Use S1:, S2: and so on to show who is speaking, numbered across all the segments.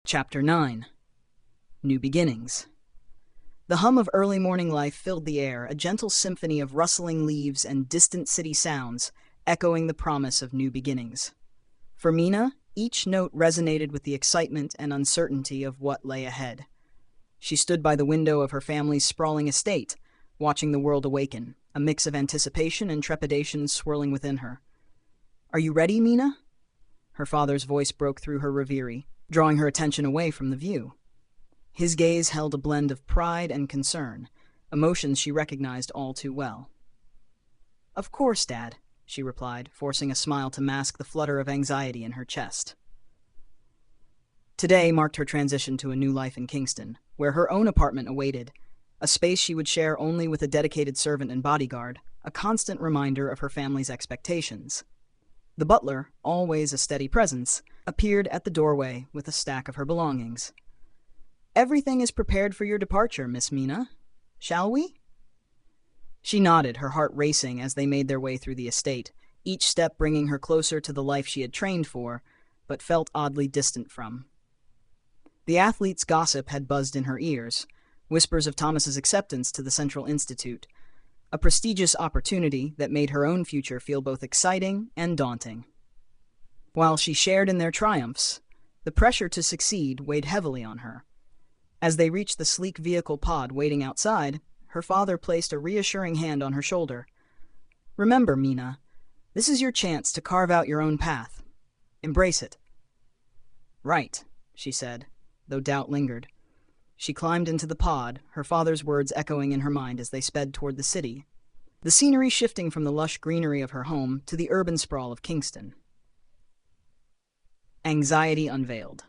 S1: Chapter 9. New Beginnings. The hum of early morning life filled the air, a gentle symphony of rustling leaves and distant city sounds, echoing the promise of new beginnings. For Mina, each note resonated with the excitement and uncertainty of what lay ahead. She stood by the window of her family's sprawling estate, watching the world awaken, a mix of anticipation and trepidation swirling within her. "Are you ready, Mina?" Her father's voice broke through her reverie, drawing her attention away from the view. His gaze held a blend of pride and concern, emotions she recognized all too well. "Of course, Dad," she replied, forcing a smile to mask the flutter of anxiety in her chest. Today marked her transition to a new life in Kingston, where her own apartment awaited, a space she would share only with a dedicated servant and bodyguard, a constant reminder of her family's expectations. The butler, always a steady presence, appeared at the doorway with a stack of her belongings. "Everything is prepared for your departure, Miss Mina. Shall we?" She nodded, her heart racing as they made their way through the estate, each step bringing her closer to the life she had trained for, but felt oddly distant from. The athlete's gossip had buzzed in her ears, whispers of Thomas's acceptance to the Central Institute, a prestigious opportunity that made her own future feel both exciting and daunting. While she shared in their triumphs, the pressure to succeed weighed heavily on her. As they reached the sleek vehicle pod waiting outside, her father placed a reassuring hand on her shoulder. "Remember, Mina, this is your chance to carve out your own path. Embrace it." "Right," she said, though doubt lingered. She climbed into the pod, her father's words echoing in her mind as they sped toward the city, the scenery shifting from the lush greenery of her home to the urban sprawl of Kingston. Anxiety unveiled.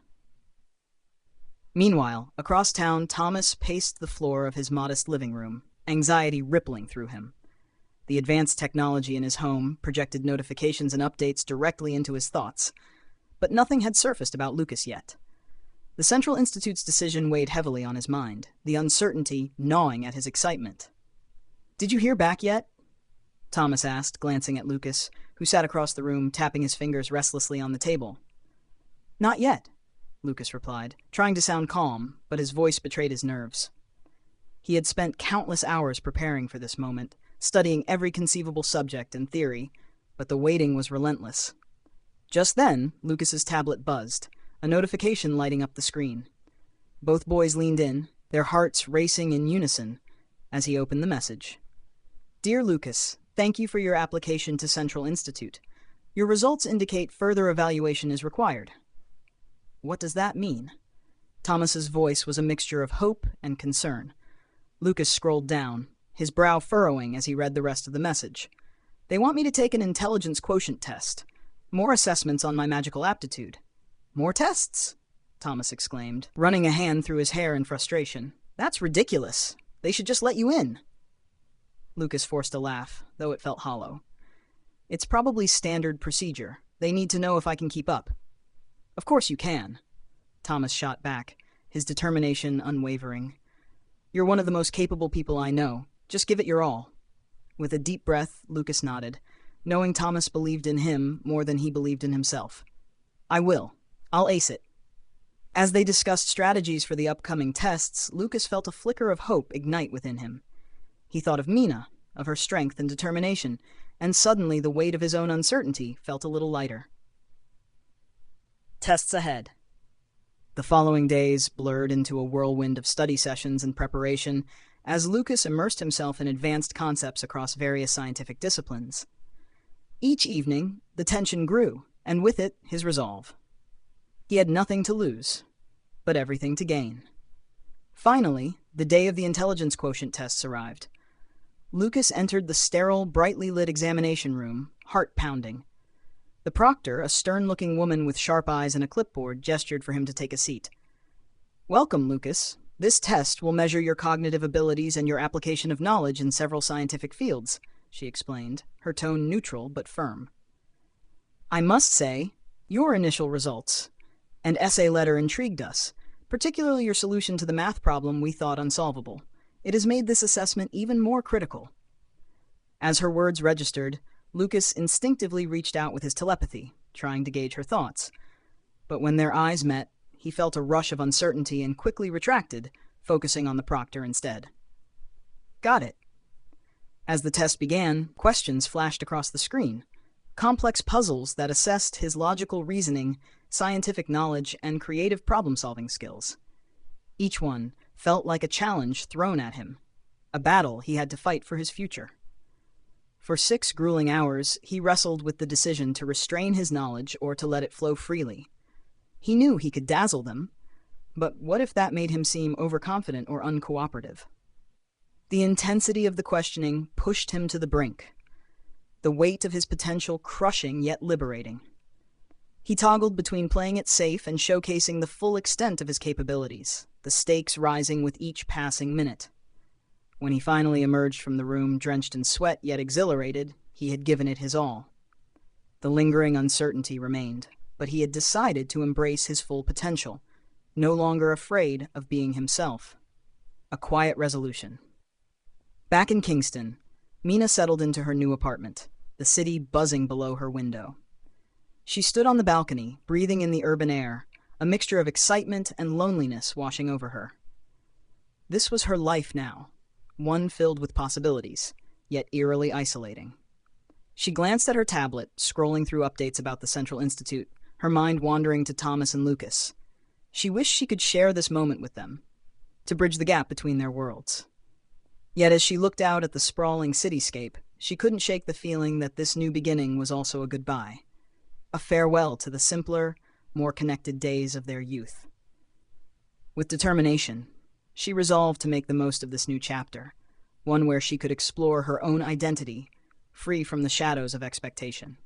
S1: Meanwhile, across town, Thomas paced the floor of his modest living room, anxiety rippling through him. The advanced technology in his home projected notifications and updates directly into his thoughts, but nothing had surfaced about Lucas yet. The Central Institute's decision weighed heavily on his mind, the uncertainty gnawing at his excitement. "Did you hear back yet?" Thomas asked, glancing at Lucas, who sat across the room, tapping his fingers restlessly on the table. "Not yet," Lucas replied, trying to sound calm, but his voice betrayed his nerves. He had spent countless hours preparing for this moment, studying every conceivable subject and theory, but the waiting was relentless. Just then, Lucas's tablet buzzed, a notification lighting up the screen. Both boys leaned in, their hearts racing in unison, as he opened the message. "Dear Lucas, thank you for your application to Central Institute. Your results indicate further evaluation is required." "What does that mean?" Thomas's voice was a mixture of hope and concern. Lucas scrolled down, his brow furrowing as he read the rest of the message. "They want me to take an intelligence quotient test. More assessments on my magical aptitude." "More tests?" Thomas exclaimed, running a hand through his hair in frustration. "That's ridiculous. They should just let you in." Lucas forced a laugh, though it felt hollow. "It's probably standard procedure. They need to know if I can keep up." "Of course you can," Thomas shot back, his determination unwavering. "You're one of the most capable people I know. Just give it your all." With a deep breath, Lucas nodded, knowing Thomas believed in him more than he believed in himself. "I will. I'll ace it." As they discussed strategies for the upcoming tests, Lucas felt a flicker of hope ignite within him. He thought of Mina, of her strength and determination, and suddenly the weight of his own uncertainty felt a little lighter. Tests ahead. The following days blurred into a whirlwind of study sessions and preparation as Lucas immersed himself in advanced concepts across various scientific disciplines. Each evening, the tension grew, and with it, his resolve. He had nothing to lose, but everything to gain. Finally, the day of the intelligence quotient tests arrived. Lucas entered the sterile, brightly lit examination room, heart pounding. The proctor, a stern-looking woman with sharp eyes and a clipboard, gestured for him to take a seat. "Welcome, Lucas. This test will measure your cognitive abilities and your application of knowledge in several scientific fields," she explained, her tone neutral but firm. "I must say, your initial results and essay letter intrigued us, particularly your solution to the math problem we thought unsolvable. It has made this assessment even more critical." As her words registered, Lucas instinctively reached out with his telepathy, trying to gauge her thoughts. But when their eyes met, he felt a rush of uncertainty and quickly retracted, focusing on the proctor instead. Got it. As the test began, questions flashed across the screen. Complex puzzles that assessed his logical reasoning, scientific knowledge, and creative problem-solving skills. Each one felt like a challenge thrown at him, a battle he had to fight for his future. For 6 grueling hours, he wrestled with the decision to restrain his knowledge or to let it flow freely. He knew he could dazzle them, but what if that made him seem overconfident or uncooperative? The intensity of the questioning pushed him to the brink, the weight of his potential crushing yet liberating. He toggled between playing it safe and showcasing the full extent of his capabilities, the stakes rising with each passing minute. When he finally emerged from the room, drenched in sweat yet exhilarated, he had given it his all. The lingering uncertainty remained, but he had decided to embrace his full potential, no longer afraid of being himself. A quiet resolution. Back in Kingston, Mina settled into her new apartment, the city buzzing below her window. She stood on the balcony, breathing in the urban air, a mixture of excitement and loneliness washing over her. This was her life now, one filled with possibilities, yet eerily isolating. She glanced at her tablet, scrolling through updates about the Central Institute, her mind wandering to Thomas and Lucas. She wished she could share this moment with them, to bridge the gap between their worlds. Yet as she looked out at the sprawling cityscape, she couldn't shake the feeling that this new beginning was also a goodbye, a farewell to the simpler, more connected days of their youth. With determination, she resolved to make the most of this new chapter, one where she could explore her own identity, free from the shadows of expectation.